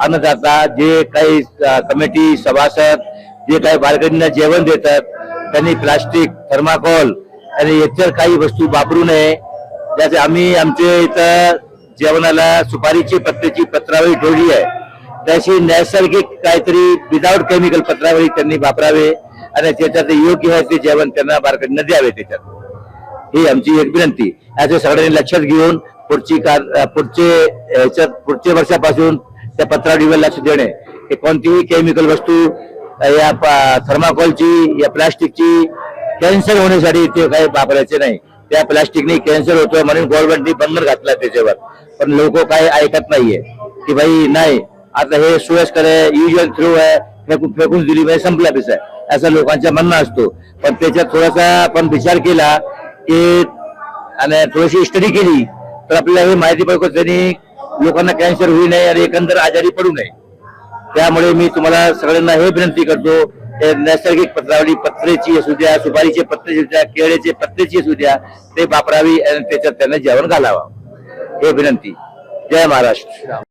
अन्नदाता जे काही कमिटी सभासद जे काही बालकांना जेवण देतात त्यांनी प्लास्टिक थर्माकोल आणि इतर काही वस्तू वापरू नये. ज्याचे आम्ही आमच्या इथं जेवणाला सुपारीची पत्त्याची पत्रावळी ठेवली आहे, त्याची नैसर्गिक काहीतरी विदाउट केमिकल पत्रावळी त्यांनी वापरावे आणि त्याच्यात योग्य आहे ते जेवण त्यांना बालकांना द्यावे. त्याच्यात ही आमची एक विनंती. याचे सगळ्यांनी लक्षात घेऊन पुढच्या वर्षापासून त्या पत्रावळीवर लक्ष देणे की कोणतीही केमिकल वस्तू या थर्माकोलची या प्लास्टिकची कॅन्सर होण्यासाठी ते काही वापरायचे नाही. त्या प्लास्टिकने कॅन्सर होतोय म्हणून गव्हर्नमेंटने बंधन घातला त्याच्यावर, पण लोक काही ऐकत नाहीये की भाई नाही आता हे सोयस्कर आहे, युजल थ्रू आहे, फेकून दिली म्हणजे संपला पिसा असं लोकांचं म्हणणं असतो. पण त्याच्यात थोडासा आपण विचार केला की आणि थोडीशी स्टडी केली तर आपल्याला हे माहिती पडतो त्यांनी लोकांना कॅन्सर होऊ नये आणि एकंदर आजारी पडू नये. त्यामुळे मी तुम्हाला सगळ्यांना हे विनंती करतो, नैसर्गिक पत्रावळी पत्रेची असू द्या, सुपारीचे पत्रे असू द्या, केळ्याचे पत्रेची असू द्या, ते वापरावी आणि त्याच्यात त्यांना जेवण घालावं. हे विनंती. जय महाराष्ट्र.